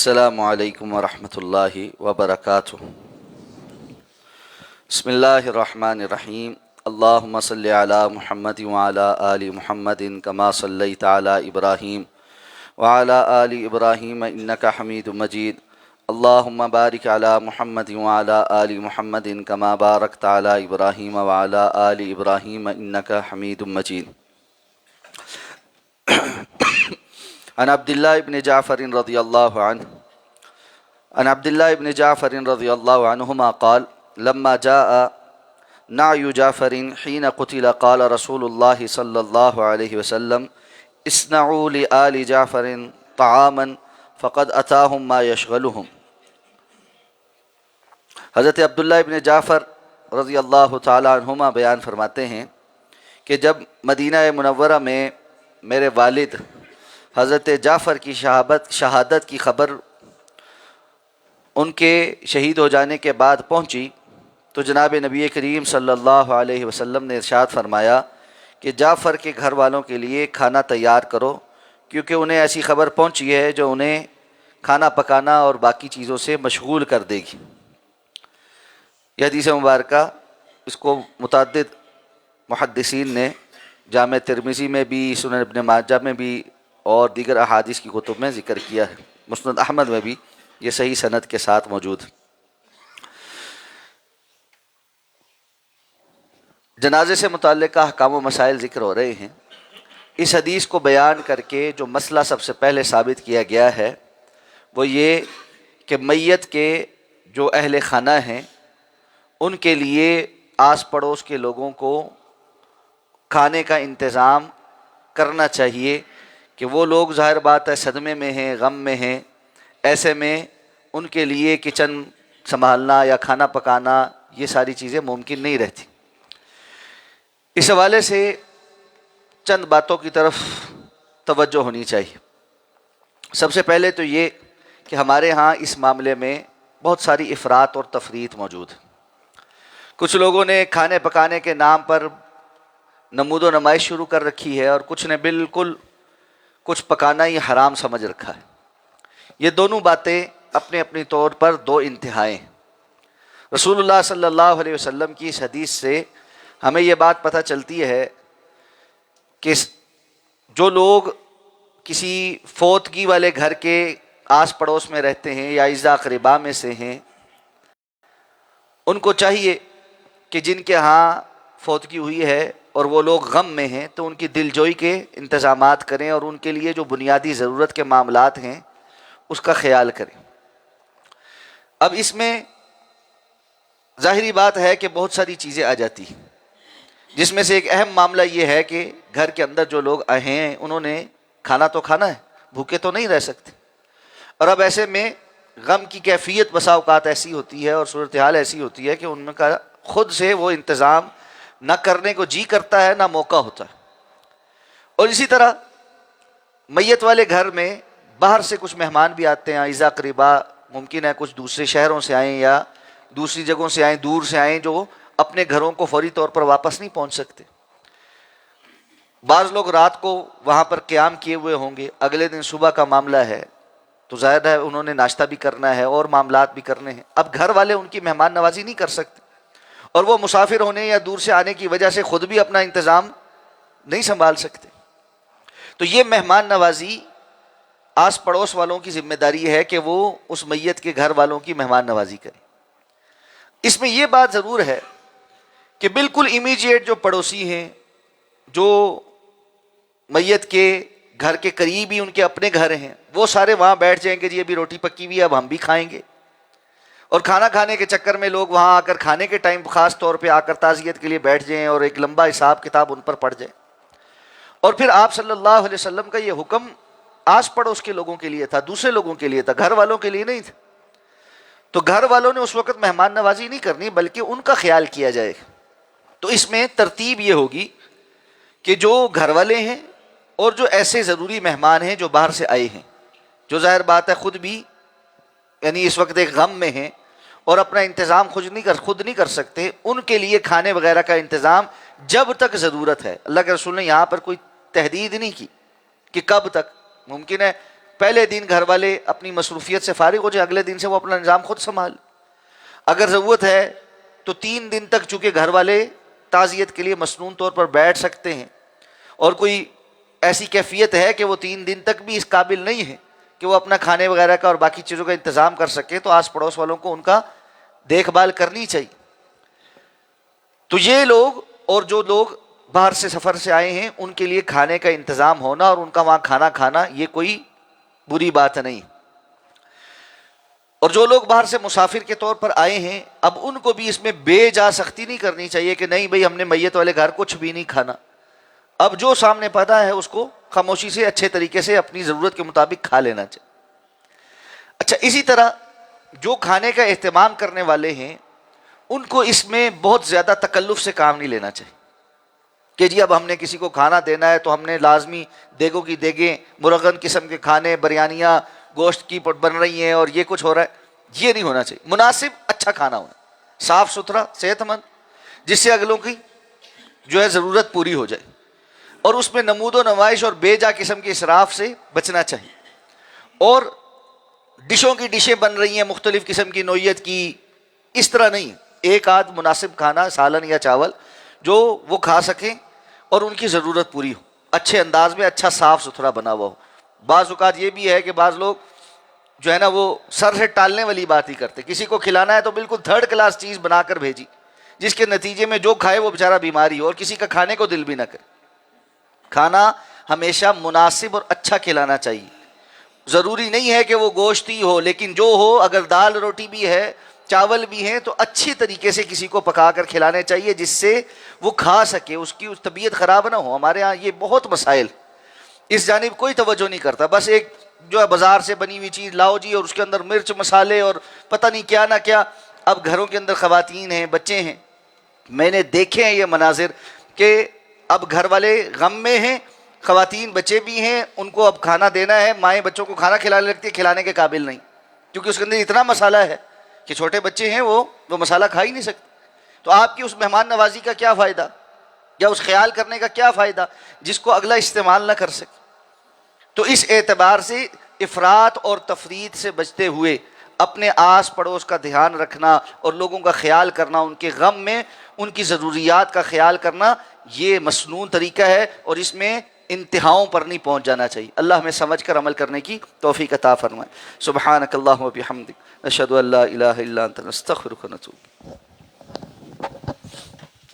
السلام علیکم ورحمۃ اللہ وبرکاتہ۔ بسم اللہ الرحمن الرحیم۔ اللہم صلی علی محمد وعلی آل محمد کما صلیت علی ابراہیم وعلی آل ابراہیم انک حمید مجید۔ اللہم بارک علی محمد وعلی آل محمد کما بارکت علی ابراہیم وعلی آل ابراہیم انک حمید مجید۔ عن عبداللہ ابن جعفر رضی اللہ عنہ عن عبداللہ ابن جعفر رضی اللہ عنہما قال لما جاء نعی جعفر حين قتل قال رسول اللہ صلی اللہ علیہ وسلم اصنعوا لآل جعفر طعاما فقد اتاہم ما یشغلہم۔ حضرت عبداللہ ابن جعفر رضی اللہ تعالی عنہما بیان فرماتے ہیں کہ جب مدینہ منورہ میں میرے والد حضرت جعفر کی شہادت کی خبر ان کے شہید ہو جانے کے بعد پہنچی تو جناب نبی کریم صلی اللہ علیہ وسلم نے ارشاد فرمایا کہ جعفر کے گھر والوں کے لیے کھانا تیار کرو، کیونکہ انہیں ایسی خبر پہنچی ہے جو انہیں کھانا پکانا اور باقی چیزوں سے مشغول کر دے گی۔ یہ حدیث مبارکہ اس کو متعدد محدثین نے جامع ترمذی میں بھی، سنن ابن ماجہ میں بھی اور دیگر احادیث کی کتب میں ذکر کیا ہے۔ مسند احمد میں بھی یہ صحیح سند کے ساتھ موجود۔ جنازے سے متعلقہ احکام و مسائل ذکر ہو رہے ہیں۔ اس حدیث کو بیان کر کے جو مسئلہ سب سے پہلے ثابت کیا گیا ہے وہ یہ کہ میت کے جو اہل خانہ ہیں ان کے لیے آس پڑوس کے لوگوں کو کھانے کا انتظام کرنا چاہیے کہ وہ لوگ ظاہر بات ہے صدمے میں ہیں، غم میں ہیں، ایسے میں ان کے لیے کچن سنبھالنا یا کھانا پکانا یہ ساری چیزیں ممکن نہیں رہتی۔ اس حوالے سے چند باتوں کی طرف توجہ ہونی چاہیے۔ سب سے پہلے تو یہ کہ ہمارے ہاں اس معاملے میں بہت ساری افراط اور تفریط موجود ہے۔ کچھ لوگوں نے کھانے پکانے کے نام پر نمود و نمائش شروع کر رکھی ہے اور کچھ نے بالکل کچھ پکانا ہی حرام سمجھ رکھا ہے۔ یہ دونوں باتیں اپنے اپنی طور پر دو انتہائیں ہیں۔ رسول اللہ صلی اللہ علیہ وسلم کی اس حدیث سے ہمیں یہ بات پتہ چلتی ہے کہ جو لوگ کسی فوتگی والے گھر کے آس پڑوس میں رہتے ہیں یا اعزا اقربا میں سے ہیں، ان کو چاہیے کہ جن کے ہاں فوتگی ہوئی ہے اور وہ لوگ غم میں ہیں تو ان کی دل جوئی کے انتظامات کریں اور ان کے لیے جو بنیادی ضرورت کے معاملات ہیں اس کا خیال کریں۔ اب اس میں ظاہری بات ہے کہ بہت ساری چیزیں آ جاتی ہیں، جس میں سے ایک اہم معاملہ یہ ہے کہ گھر کے اندر جو لوگ آئے ہیں انہوں نے کھانا تو کھانا ہے، بھوکے تو نہیں رہ سکتے۔ اور اب ایسے میں غم کی کیفیت بسا اوقات ایسی ہوتی ہے اور صورتحال ایسی ہوتی ہے کہ ان کا خود سے وہ انتظام نہ کرنے کو جی کرتا ہے نہ موقع ہوتا ہے۔ اور اسی طرح میت والے گھر میں باہر سے کچھ مہمان بھی آتے ہیں، اعزا اقربا، ممکن ہے کچھ دوسرے شہروں سے آئیں یا دوسری جگہوں سے آئیں، دور سے آئیں، جو اپنے گھروں کو فوری طور پر واپس نہیں پہنچ سکتے۔ بعض لوگ رات کو وہاں پر قیام کیے ہوئے ہوں گے، اگلے دن صبح کا معاملہ ہے تو ظاہر ہے انہوں نے ناشتہ بھی کرنا ہے اور معاملات بھی کرنے ہیں۔ اب گھر والے ان کی مہمان نوازی نہیں کر سکتے اور وہ مسافر ہونے یا دور سے آنے کی وجہ سے خود بھی اپنا انتظام نہیں سنبھال سکتے۔ تو یہ مہمان نوازی آس پڑوس والوں کی ذمہ داری ہے کہ وہ اس میت کے گھر والوں کی مہمان نوازی کریں۔ اس میں یہ بات ضرور ہے کہ بالکل امیجیٹ جو پڑوسی ہیں، جو میت کے گھر کے قریب ہی ان کے اپنے گھر ہیں، وہ سارے وہاں بیٹھ جائیں گے، جی ابھی روٹی پکی ہوئی ہے اب ہم بھی کھائیں گے، اور کھانا کھانے کے چکر میں لوگ وہاں آ کر کھانے کے ٹائم خاص طور پہ آ کر تعزیت کے لیے بیٹھ جائیں اور ایک لمبا حساب کتاب ان پر پڑ جائے۔ اور پھر آپ صلی اللہ علیہ وسلم کا یہ حکم آس پڑوس کے لوگوں کے لیے تھا، دوسرے لوگوں کے لیے تھا، گھر والوں کے لیے نہیں تھا۔ تو گھر والوں نے اس وقت مہمان نوازی نہیں کرنی بلکہ ان کا خیال کیا جائے۔ تو اس میں ترتیب یہ ہوگی کہ جو گھر والے ہیں اور جو ایسے ضروری مہمان ہیں جو باہر سے آئے ہیں، جو ظاہر بات ہے خود بھی یعنی اس وقت ایک غم میں ہیں اور اپنا انتظام خود نہیں کر سکتے، ان کے لیے کھانے وغیرہ کا انتظام جب تک ضرورت ہے۔ اللہ کے رسول نے یہاں پر کوئی تحدید نہیں کی کہ کب تک، ممکن ہے پہلے دن گھر والے اپنی مصروفیت سے فارغ ہو جائے، اگلے دن سے وہ اپنا نظام خود سنبھال۔ اگر ضرورت ہے تو 3 دن تک چونکہ گھر والے تعزیت کے لیے مسنون طور پر بیٹھ سکتے ہیں، اور کوئی ایسی کیفیت ہے کہ وہ 3 دن تک بھی اس قابل نہیں ہے کہ وہ اپنا کھانے وغیرہ کا اور باقی چیزوں کا انتظام کر سکے، تو آس پڑوس والوں کو ان کا دیکھ بھال کرنی چاہیے۔ تو یہ لوگ اور جو لوگ باہر سے سفر سے آئے ہیں ان کے لیے کھانے کا انتظام ہونا اور ان کا وہاں کھانا کھانا یہ کوئی بری بات نہیں۔ اور جو لوگ باہر سے مسافر کے طور پر آئے ہیں، اب ان کو بھی اس میں بے جا سختی نہیں کرنی چاہیے کہ نہیں بھئی ہم نے میت والے گھر کچھ بھی نہیں کھانا۔ اب جو سامنے پتا ہے اس کو خاموشی سے اچھے طریقے سے اپنی ضرورت کے مطابق کھا لینا چاہیے۔ اچھا، اسی طرح جو کھانے کا اہتمام کرنے والے ہیں ان کو اس میں بہت زیادہ تکلف سے کام نہیں لینا چاہیے کہ جی اب ہم نے کسی کو کھانا دینا ہے تو ہم نے لازمی دیگوں کی دیگیں، مرغن قسم کے کھانے، بریانیاں گوشت کی بن رہی ہیں اور یہ کچھ ہو رہا ہے، یہ نہیں ہونا چاہیے۔ مناسب اچھا کھانا ہونا، صاف ستھرا، صحت مند، جس سے اگلوں کی جو ہے ضرورت پوری ہو جائے، اور اس میں نمود و نمائش اور بے جا قسم کے اسراف سے بچنا چاہیے۔ اور ڈشوں کی ڈشیں بن رہی ہیں مختلف قسم کی نوعیت کی، اس طرح نہیں، ایک آدھ مناسب کھانا، سالن یا چاول جو وہ کھا سکیں اور ان کی ضرورت پوری ہو، اچھے انداز میں، اچھا صاف ستھرا بنا ہوا ہو۔ بعض اوقات یہ بھی ہے کہ بعض لوگ جو ہے نا وہ سر سے ٹالنے والی بات ہی کرتے، کسی کو کھلانا ہے تو بالکل 3rd کلاس چیز بنا کر بھیجی، جس کے نتیجے میں جو کھائے وہ بیچارہ بیماری ہو اور کسی کا کھانے کو دل بھی نہ کرے۔ کھانا ہمیشہ مناسب اور اچھا کھلانا چاہیے، ضروری نہیں ہے کہ وہ گوشت ہی ہو، لیکن جو ہو، اگر دال روٹی بھی ہے، چاول بھی ہیں، تو اچھی طریقے سے کسی کو پکا کر کھلانے چاہیے جس سے وہ کھا سکے، اس کی طبیعت خراب نہ ہو۔ ہمارے ہاں یہ بہت مسائل، اس جانب کوئی توجہ نہیں کرتا، بس ایک جو ہے بازار سے بنی ہوئی چیز لاؤ جی اور اس کے اندر مرچ مسالے اور پتہ نہیں کیا نہ کیا۔ اب گھروں کے اندر خواتین ہیں، بچے ہیں، میں نے دیکھے ہیں یہ مناظر کہ اب گھر والے غم میں ہیں، خواتین بچے بھی ہیں، ان کو اب کھانا دینا ہے، مائیں بچوں کو کھانا کھلانے لگتی ہے، کھلانے کے قابل نہیں، کیونکہ اس کے اندر اتنا مسالہ ہے کہ چھوٹے بچے ہیں وہ مسالہ کھا ہی نہیں سکتے۔ تو آپ کی اس مہمان نوازی کا کیا فائدہ، یا اس خیال کرنے کا کیا فائدہ جس کو اگلا استعمال نہ کر سکے۔ تو اس اعتبار سے افراط اور تفریط سے بچتے ہوئے اپنے آس پڑوس کا دھیان رکھنا اور لوگوں کا خیال کرنا، ان کے غم میں ان کی ضروریات کا خیال کرنا، یہ مسنون طریقہ ہے اور اس میں انتہاؤں پر نہیں پہنچ جانا چاہیے۔ اللہ ہمیں سمجھ کر عمل کرنے کی توفیق عطا فرمائے۔ سبحانک اللہم و بحمدک، نشہد ان لا الہ الا انت، نستغفرک و نتوب۔